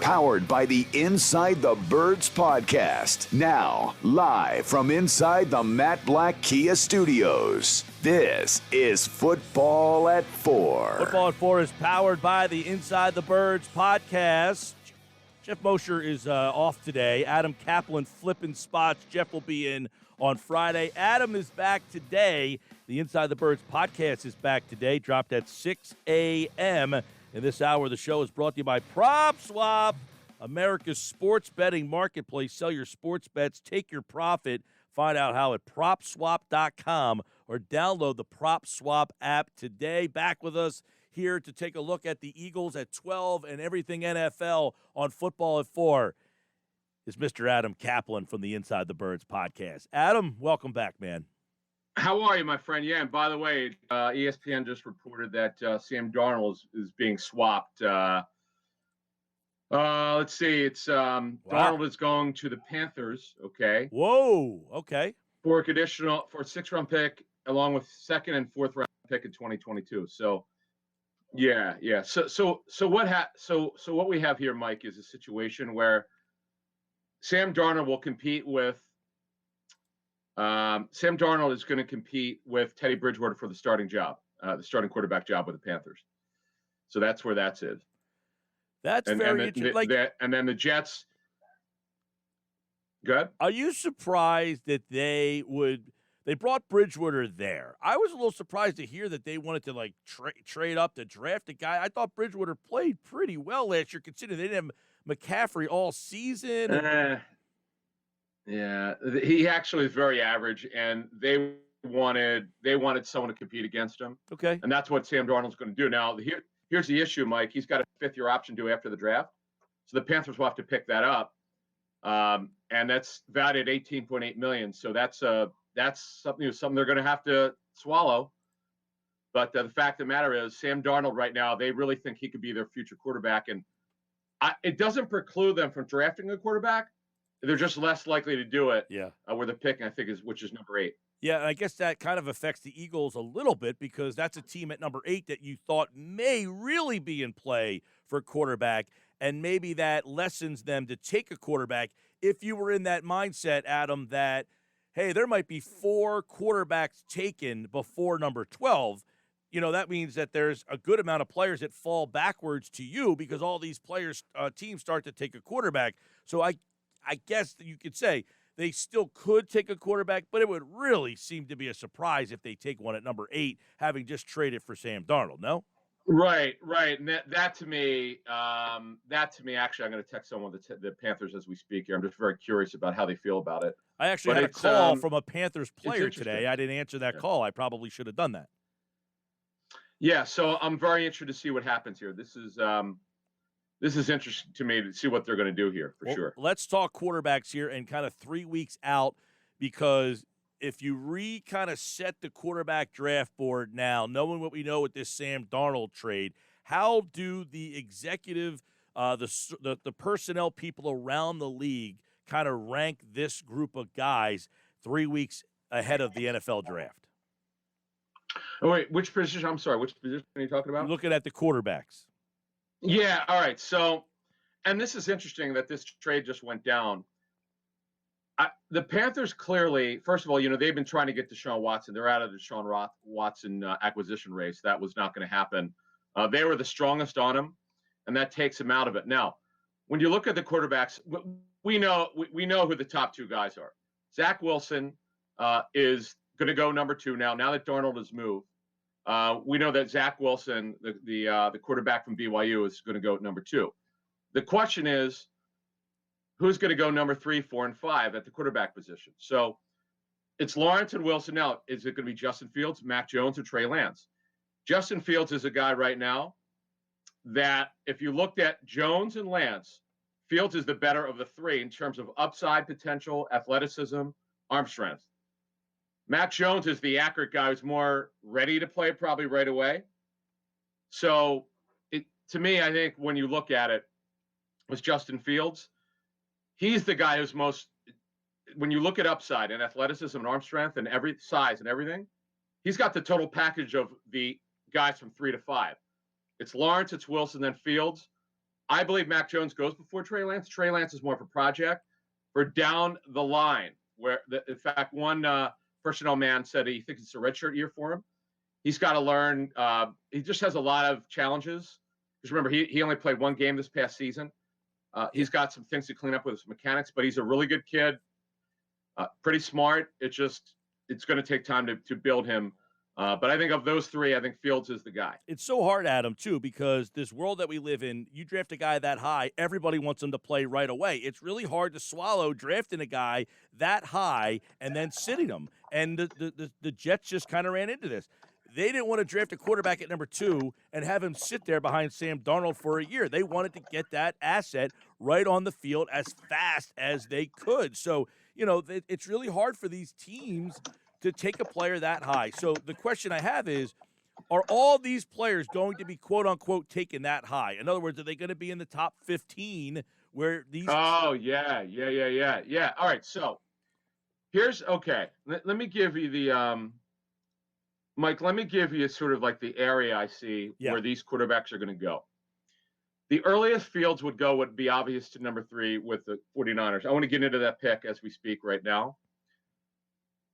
powered by the Inside the Birds podcast. Now, live from inside the Matt Black Kia Studios, this is Football at 4. Football at 4 is powered by the Inside the Birds podcast. Jeff Mosher is off today. Adam Caplan flipping spots. Jeff will be in on Friday. Adam is back today. The Inside the Birds podcast is back today, dropped at 6 a.m. In this hour, the show is brought to you by PropSwap, America's sports betting marketplace. Sell your sports bets, take your profit. Find out how at PropSwap.com or download the PropSwap app today. Back with us here to take a look at the Eagles at 12 and everything NFL on Football at 4 is Mr. Adam Caplan from the Inside the Birds podcast. Adam, welcome back, man. How are you, my friend? Yeah, and by the way, ESPN just reported that Sam Darnold is being swapped. Let's see. It's Darnold is going to the Panthers, okay? Whoa, okay. For a 6th-round pick, along with 2nd and 4th-round pick in 2022. So, yeah. So what we have here, Mike, is a situation where Sam Darnold will compete with Sam Darnold is going to compete with Teddy Bridgewater for the starting quarterback job with the Panthers. So that's where that's it. That's very interesting. And then the Jets. Good. Are you surprised that they brought Bridgewater there? I was a little surprised to hear that they wanted to trade up to draft a guy. I thought Bridgewater played pretty well last year, considering they didn't have McCaffrey all season. Yeah, he actually is very average, and they wanted someone to compete against him. Okay, and that's what Sam Darnold's going to do. Now, here's the issue, Mike. He's got a 5th-year option due after the draft, so the Panthers will have to pick that up, and that's valued at $18.8 million. So that's something they're going to have to swallow. But the fact of the matter is, Sam Darnold right now, they really think he could be their future quarterback, and it doesn't preclude them from drafting a quarterback. They're just less likely to do it. Yeah. Where the pick, I think, which is number 8. Yeah, and I guess that kind of affects the Eagles a little bit because that's a team at number 8 that you thought may really be in play for quarterback, and maybe that lessens them to take a quarterback if you were in that mindset, Adam, that, hey, there might be 4 quarterbacks taken before number 12. That means that there's a good amount of players that fall backwards to you because all these teams start to take a quarterback. So I guess you could say they still could take a quarterback, but it would really seem to be a surprise if they take one at number 8, having just traded for Sam Darnold, no? Right. And that to me, actually, I'm going to text someone the Panthers as we speak here. I'm just very curious about how they feel about it. I actually had a call from a Panthers player today. I didn't answer that call. I probably should have done that. Yeah, so I'm very interested to see what happens here. This is interesting to me to see what they're going to do here, for sure. Let's talk quarterbacks here and kind of 3 weeks out, because if you kind of set the quarterback draft board now, knowing what we know with this Sam Darnold trade, how do the executive, the personnel people around the league kind of rank this group of guys 3 weeks ahead of the NFL draft? Oh, wait, which position? I'm sorry, which position are you talking about? Looking at the quarterbacks. Yeah, all right. So, and this is interesting that this trade just went down. The Panthers clearly, first of all, they've been trying to get Deshaun Watson. They're out of the Deshaun Watson acquisition race. That was not going to happen. They were the strongest on him, and that takes him out of it. Now, when you look at the quarterbacks, we know who the top 2 guys are. Zach Wilson is going to go number 2 now that Darnold has moved. We know that Zach Wilson, the quarterback from BYU, is going to go at number 2. The question is, who's going to go number 3, 4, and 5 at the quarterback position? So it's Lawrence and Wilson. Now, is it going to be Justin Fields, Mac Jones, or Trey Lance? Justin Fields is a guy right now that if you looked at Jones and Lance, Fields is the better of the 3 in terms of upside potential, athleticism, arm strength. Mac Jones is the accurate guy who's more ready to play probably right away. So to me, I think when you look at it, was Justin Fields. He's the guy who's most, when you look at upside and athleticism and arm strength and every size and everything, he's got the total package of the guys from 3 to 5. It's Lawrence, it's Wilson, then Fields. I believe Mac Jones goes before Trey Lance. Trey Lance is more of a project for down the line, in fact, one personnel man said he thinks it's a redshirt year for him. He's got to learn. He just has a lot of challenges. Because remember, he only played one game this past season. He's got some things to clean up with his mechanics, but he's a really good kid, pretty smart. It's going to take time to build him. But I think of those three, I think Fields is the guy. It's so hard, Adam, too, because this world that we live in, you draft a guy that high, everybody wants him to play right away. It's really hard to swallow drafting a guy that high and then sitting him. And the Jets just kind of ran into this. They didn't want to draft a quarterback at number 2 and have him sit there behind Sam Darnold for a year. They wanted to get that asset right on the field as fast as they could. So, it's really hard for these teams to take a player that high. So the question I have is, are all these players going to be quote-unquote taken that high? In other words, are they going to be in the top 15 where these... Oh, yeah. All right, so here's, okay, let me give you the, Mike, let me give you sort of like the area I see where these quarterbacks are going to go. The earliest Fields would be obvious to number 3 with the 49ers. I want to get into that pick as we speak right now.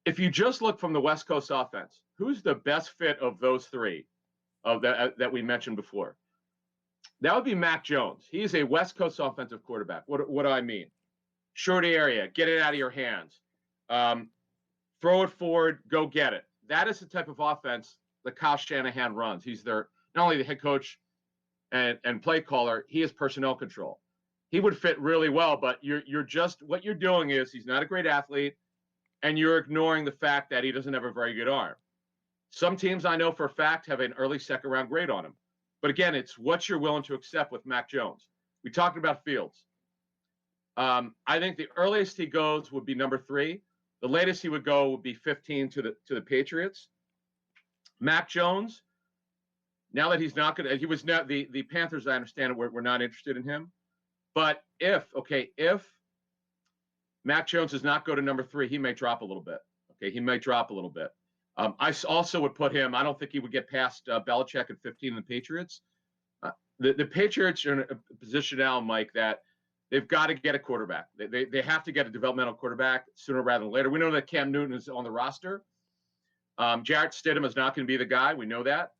If you just look from the West Coast offense, who's the best fit of those three that we mentioned before? That would be Mac Jones. He's a West Coast offensive quarterback. What do I mean? Short area, get it out of your hands. Throw it forward, go get it. That is the type of offense that Kyle Shanahan runs. He's not only the head coach and play caller, he has personnel control. He would fit really well, but what you're doing is he's not a great athlete, and you're ignoring the fact that he doesn't have a very good arm. Some teams I know for a fact have an early second-round grade on him. But again, it's what you're willing to accept with Mac Jones. We talked about Fields. I think the earliest he goes would be number 3. The latest he would go would be 15 to the Patriots. Mac Jones, now that he's not going to, he was not the Panthers, I understand, we're not interested in him. But if Mac Jones does not go to number 3, he may drop a little bit. Okay, he may drop a little bit. I also would put him, I don't think he would get past Belichick at 15 in the Patriots. The Patriots are in a position now, Mike, that they've got to get a quarterback. They have to get a developmental quarterback sooner rather than later. We know that Cam Newton is on the roster. Jarrett Stidham is not going to be the guy. We know that.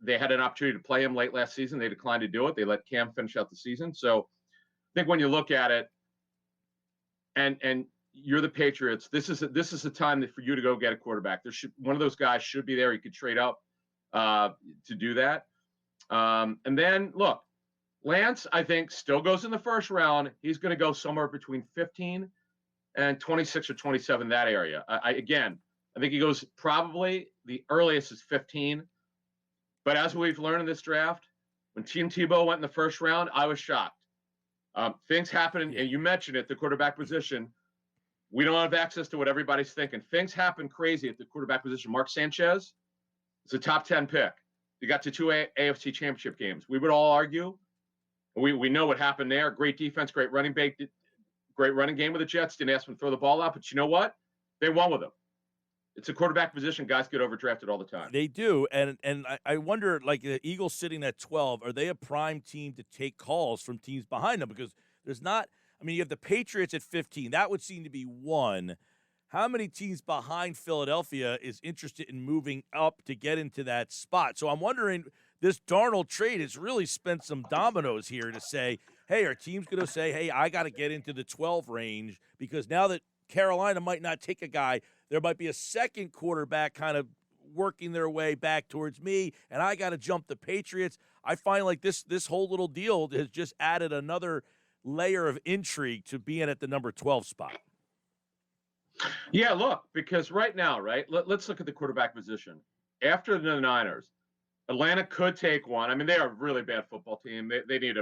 They had an opportunity to play him late last season. They declined to do it. They let Cam finish out the season. So I think when you look at it, and you're the Patriots, this is the time for you to go get a quarterback. One of those guys should be there. You could trade up to do that. And then look, Lance, I think, still goes in the first round. He's going to go somewhere between 15 and 26 or 27, that area. I think he goes probably the earliest is 15. But as we've learned in this draft, when Tim Tebow went in the first round, I was shocked. Things happen, and you mentioned it, the quarterback position. We don't have access to what everybody's thinking. Things happen crazy at the quarterback position. Mark Sanchez is a top 10 pick. He got to 2 AFC championship games. We would all argue. We know what happened there. Great defense, great running game with the Jets. Didn't ask him to throw the ball out, but you know what? They won with him. It's a quarterback position. Guys get overdrafted all the time. They do, and I wonder, like the Eagles sitting at 12, are they a prime team to take calls from teams behind them? Because there's not – I mean, you have the Patriots at 15. That would seem to be one. How many teams behind Philadelphia is interested in moving up to get into that spot? So I'm wondering – this Darnold trade has really spent some dominoes here to say, hey, our team's going to say, hey, I got to get into the 12 range because now that Carolina might not take a guy, there might be a second quarterback kind of working their way back towards me, and I got to jump the Patriots. I find like this whole little deal has just added another layer of intrigue to being at the number 12 spot. Yeah, look, because right now, let's look at the quarterback position. After the Niners, Atlanta could take one. I mean, they are a really bad football team. They need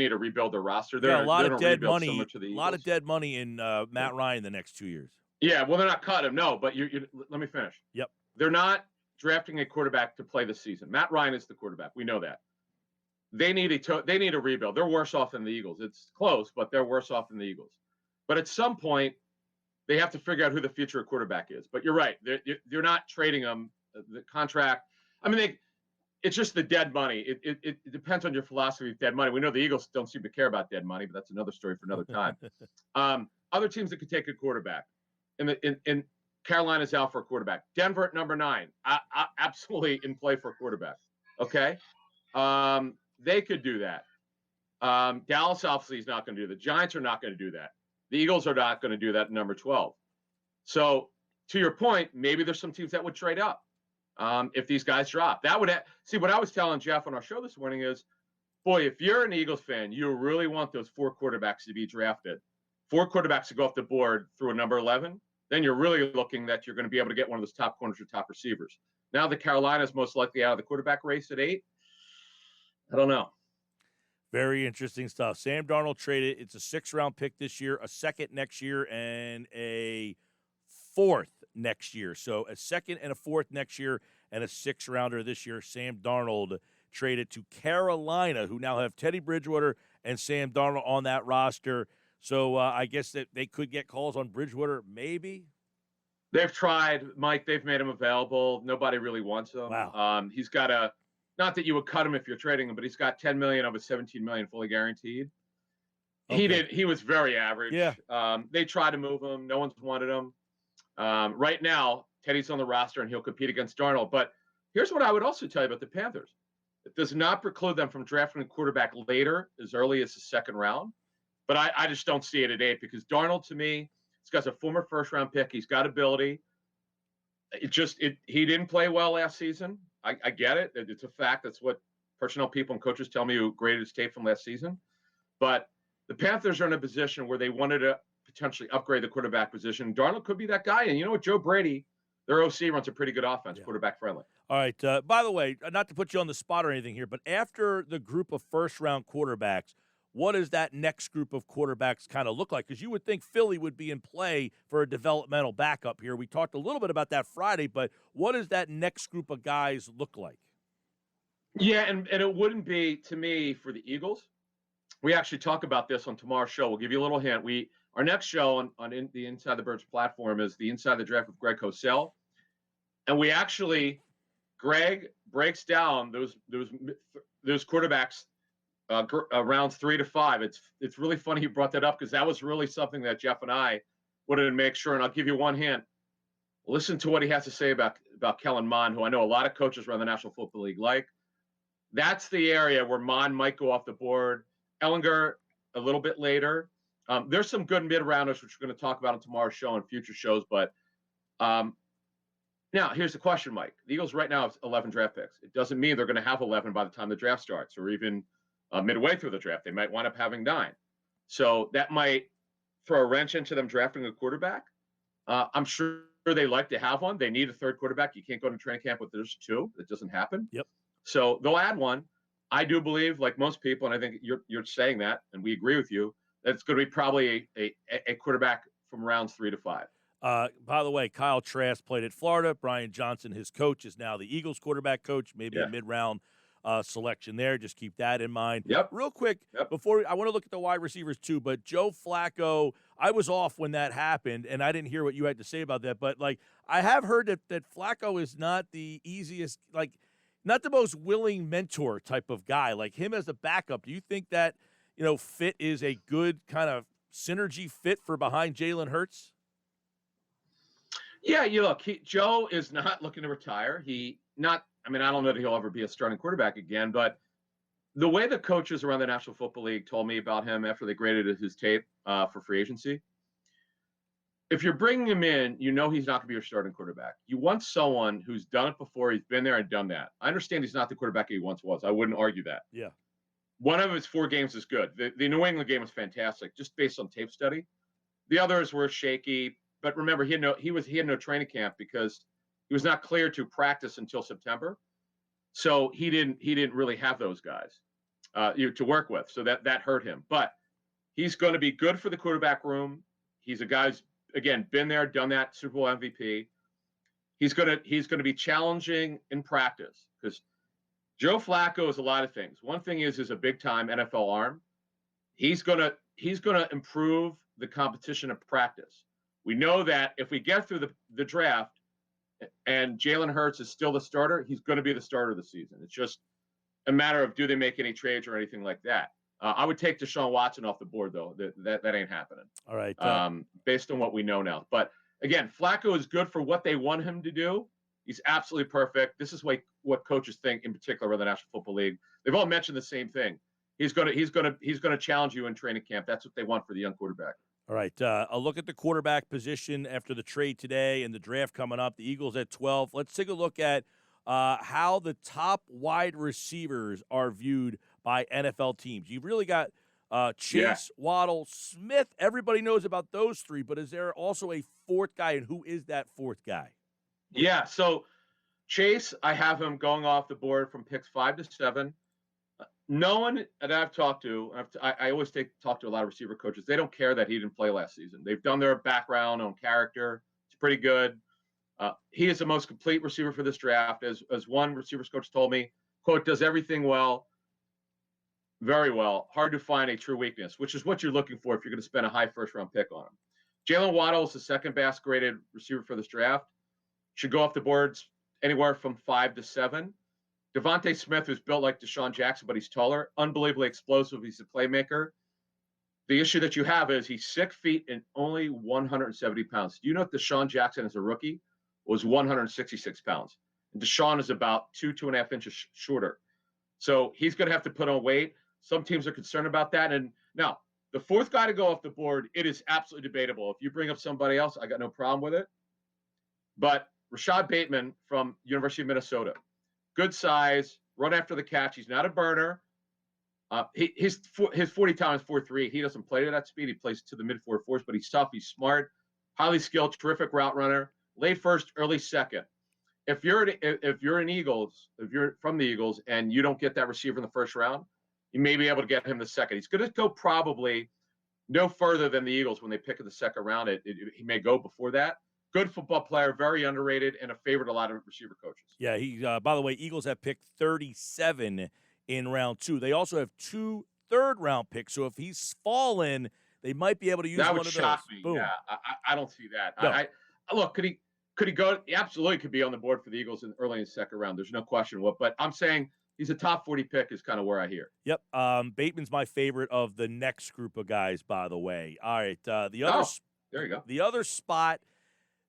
to rebuild their roster. They're a lot of dead money. A lot of dead money in Matt Ryan the next 2 years. Yeah, well, they're not cutting him. No, but let me finish. Yep. They're not drafting a quarterback to play this season. Matt Ryan is the quarterback. We know that. They need a rebuild. They're worse off than the Eagles. It's close, but they're worse off than the Eagles. But at some point, they have to figure out who the future quarterback is. But you're right. They're not trading him. The contract. I mean, it's just the dead money. It depends on your philosophy of dead money. We know the Eagles don't seem to care about dead money, but that's another story for another time. Other teams that could take a quarterback, in Carolina's out for a quarterback. Denver at number 9, absolutely in play for a quarterback. Okay, they could do that. Dallas obviously is not going to do that. The Giants are not going to do that. The Eagles are not going to do that at number 12. So to your point, maybe there's some teams that would trade up if these guys drop. That would see what I was telling Jeff on our show this morning is, boy, if you're an Eagles fan, you really want those 4 quarterbacks to be drafted. 4 quarterbacks to go off the board through a number 11, then you're really looking that you're going to be able to get one of those top corners or top receivers. Now the Carolina's most likely out of the quarterback race at 8. I don't know. Very interesting stuff. Sam Darnold traded. It's a 6th-round pick this year, a 2nd next year, and a 4th next year. So a 2nd and a 4th next year and a 6th-rounder this year. Sam Darnold traded to Carolina, who now have Teddy Bridgewater and Sam Darnold on that roster. So I guess that they could get calls on Bridgewater, maybe. They've tried, Mike. They've made him available. Nobody really wants him. Wow. He's got a. Not that you would cut him if you're trading him, but he's got $10 million of his $17 million fully guaranteed. Okay. He was very average. Yeah. They tried to move him. No one's wanted him. Right now, Teddy's on the roster and he'll compete against Darnold. But here's what I would also tell you about the Panthers. It does not preclude them from drafting a quarterback later, as early as the 2nd round. But I just don't see it at 8 because Darnold, to me, this guy's a former 1st-round pick. He's got ability. He didn't play well last season. I get it. It's a fact. That's what personnel people and coaches tell me who graded his tape from last season. But the Panthers are in a position where they wanted to potentially upgrade the quarterback position. Darnold could be that guy. And you know what? Joe Brady, their OC, runs a pretty good offense, quarterback friendly. All right. By the way, not to put you on the spot or anything here, but after the group of 1st-round quarterbacks, what does that next group of quarterbacks kind of look like? Because you would think Philly would be in play for a developmental backup here. We talked a little bit about that Friday, but what does that next group of guys look like? Yeah, and it wouldn't be, to me, for the Eagles. We actually talk about this on tomorrow's show. We'll give you a little hint. Our next show on the Inside the Birds platform is the Inside the Draft with Greg Cosell. And Greg breaks down those quarterbacks rounds 3 to 5. It's really funny you brought that up because that was really something that Jeff and I wanted to make sure. And I'll give you one hint. Listen to what he has to say about Kellen Mond, who I know a lot of coaches around the National Football League like. That's the area where Mond might go off the board. Ellinger a little bit later. There's some good mid-rounders, which we're going to talk about on tomorrow's show and future shows. But now here's the question, Mike. The Eagles right now have 11 draft picks. It doesn't mean they're going to have 11 by the time the draft starts or even midway through the draft. They might wind up having 9. So that might throw a wrench into them drafting a quarterback. I'm sure they like to have one. They need a 3rd quarterback. You can't go to training camp with there's 2. That doesn't happen. Yep. So they'll add one. I do believe, like most people, and I think you're saying that, and we agree with you, that it's going to be probably a quarterback from rounds 3 to 5. By the way, Kyle Trask played at Florida. Brian Johnson, his coach, is now the Eagles quarterback coach. Maybe a mid-round selection there. Just keep that in mind. Yep. Real quick, before I want to look at the wide receivers too, but Joe Flacco, I was off when that happened, and I didn't hear what you had to say about that. But, I have heard that Flacco is not the easiest, not the most willing mentor type of guy. Like him as a backup, do you think that, fit is a good kind of synergy fit for behind Jalen Hurts? Yeah, look, Joe is not looking to retire. I don't know that he'll ever be a starting quarterback again, but the way the coaches around the National Football League told me about him after they graded his tape for free agency, if you're bringing him in, he's not going to be your starting quarterback. You want someone who's done it before. He's been there and done that. I understand he's not the quarterback he once was. I wouldn't argue that. Yeah. One of his 4 games is good. The New England game was fantastic, just based on tape study. The others were shaky. But remember, he had no training camp because he was not cleared to practice until September. So he didn't really have those guys to work with. So that hurt him. But he's going to be good for the quarterback room. He's a guy who's, again, been there, done that, Super Bowl MVP. He's going to be challenging in practice because Joe Flacco is a lot of things. One thing is a big time NFL arm. He's going to improve the competition of practice. We know that if we get through the draft and Jalen Hurts is still the starter, he's going to be the starter of the season. It's just a matter of do they make any trades or anything like that. I would take Deshaun Watson off the board, though. That ain't happening. All right. Based on what we know now. But again, Flacco is good for what they want him to do. He's absolutely perfect. This is what coaches think, in particular, around the National Football League. They've all mentioned the same thing. He's gonna challenge you in training camp. That's what they want for the young quarterback. All right. A look at the quarterback position after the trade today and the draft coming up. The Eagles at 12. Let's take a look at how the top wide receivers are viewed by NFL teams. You've really got Chase, Waddle, Smith. Everybody knows about those three, but is there also a fourth guy, and who is that fourth guy? Yeah, so Chase, I have him going off the board from picks 5 to 7. No one that I've talked to, I always talk to a lot of receiver coaches. They don't care that he didn't play last season. They've done their background on character. It's pretty good. He is the most complete receiver for this draft. As one receivers coach told me, quote, does everything well, very well. Hard to find a true weakness, which is what you're looking for if you're going to spend a high first-round pick on him. Jalen Waddle is the second best graded receiver for this draft. Should go off the boards anywhere from 5 to 7. Devontae Smith, who's built like Deshaun Jackson, but he's taller, unbelievably explosive. He's a playmaker. The issue that you have is he's 6 feet and only 170 pounds. Do you know that Deshaun Jackson, as a rookie, was 166 pounds? And Deshaun is about 2.5 inches shorter. So he's going to have to put on weight. Some teams are concerned about that. And now, the fourth guy to go off the board, it is absolutely debatable. If you bring up somebody else, I got no problem with it. But Rashad Bateman from University of Minnesota, good size, run after the catch. He's not a burner. His 40 time is 4.3. He doesn't play at that speed. He plays to the mid 4.4s, but he's tough. He's smart, highly skilled, terrific route runner. Late first, early second. If you're from the Eagles and you don't get that receiver in the first round, you may be able to get him the second. He's going to go probably no further than the Eagles when they pick in the second round. He may go before that. Good football player, very underrated, and a favorite of a lot of receiver coaches. Yeah, he. By the way, Eagles have picked 37 in round 2. They also have 2 third-round picks. So if he's fallen, they might be able to use one of those. That would shock me. Boom. Yeah, I don't see that. No. Look, could he go? He absolutely could be on the board for the Eagles early in the second round. There's no question. But I'm saying he's a top 40 pick is kind of where I hear. Yep. Bateman's my favorite of the next group of guys, by the way. All right. There you go. The other spot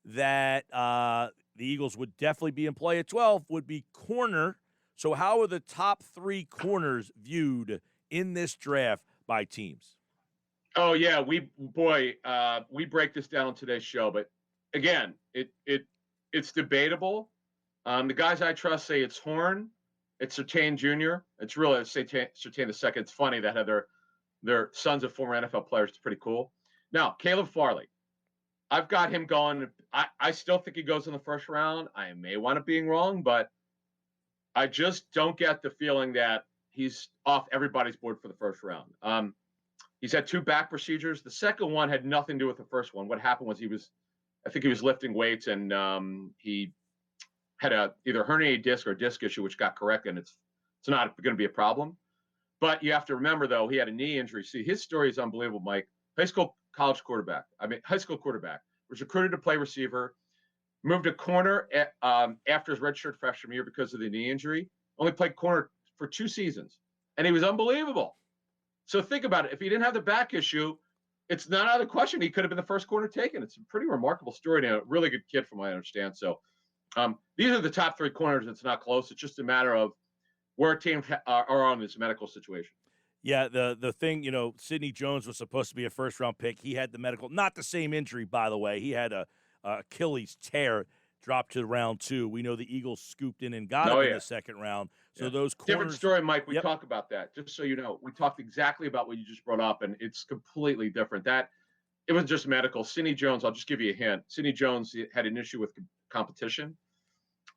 that the Eagles would definitely be in play at 12 would be corner. So how are the top 3 corners viewed in this draft by teams? Oh yeah, we break this down on today's show, but again, it's debatable. The guys I trust say it's Horn, it's Surtain Jr. It's really Surtain the second. It's funny that their sons of former NFL players. It's pretty cool. Now Caleb Farley, I've got him going. I still think he goes in the first round. I may wind up being wrong, but I just don't get the feeling that he's off everybody's board for the first round. He's had 2 back procedures. The second one had nothing to do with the first one. What happened was I think he was lifting weights and he had either herniated disc or a disc issue, which got corrected. And it's not going to be a problem. But you have to remember, though, he had a knee injury. See, his story is unbelievable, Mike. High school quarterback, was recruited to play receiver, moved to corner after his redshirt freshman year because of the knee injury, only played corner for 2 seasons, and he was unbelievable. So think about it. If he didn't have the back issue, it's not out of the question he could have been the first corner taken. It's a pretty remarkable story and a really good kid from what I understand. So these are the top 3 corners. It's not close. It's just a matter of where teams are on this medical situation. Yeah, the thing, Sidney Jones was supposed to be a first-round pick. He had the medical, not the same injury, by the way. He had a Achilles tear, dropped to round 2. We know the Eagles scooped in and got him in the second round. So those corners. Different story, Mike. We talk about that, just so you know. We talked exactly about what you just brought up, and it's completely different. It was just medical. Sidney Jones, I'll just give you a hint. Sidney Jones had an issue with competition,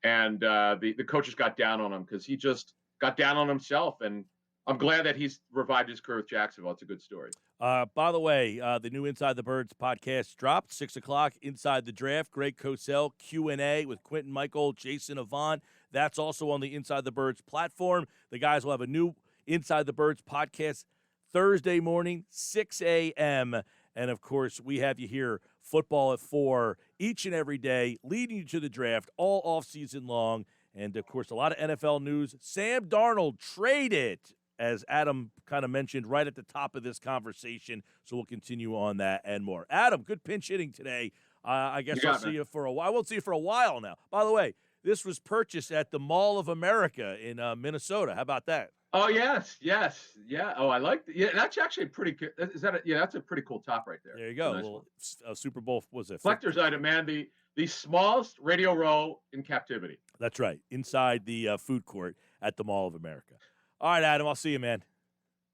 and the coaches got down on him because he just got down on himself, and I'm glad that he's revived his career with Jacksonville. It's a good story. By the way, the new Inside the Birds podcast dropped 6 o'clock. Inside the Draft. Greg Cosell Q&A with Quentin Michael, Jason Avant. That's also on the Inside the Birds platform. The guys will have a new Inside the Birds podcast Thursday morning, 6 a.m. And, of course, we have you here, Football at 4, each and every day, leading you to the draft all offseason long. And, of course, a lot of NFL news. Sam Darnold traded, as Adam kind of mentioned right at the top of this conversation. So we'll continue on that and more. Adam, good pinch hitting today. I guess I'll see you for a while. I won't see you for a while now. By the way, this was purchased at the Mall of America in Minnesota. How about that? Oh, yes. Yeah. Oh, I like that. Yeah, that's actually pretty good. That's a pretty cool top right there. There you go. Nice Little Super Bowl, was it? Collector's item, man. The smallest radio row in captivity. That's right. Inside the food court at the Mall of America. All right, Adam, I'll see you, man.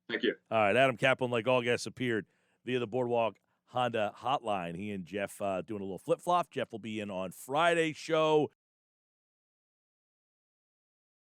Thank you. All right, Adam Caplan, like all guests, appeared via the Boardwalk Honda hotline. He and Jeff doing a little flip-flop. Jeff will be in on Friday's show.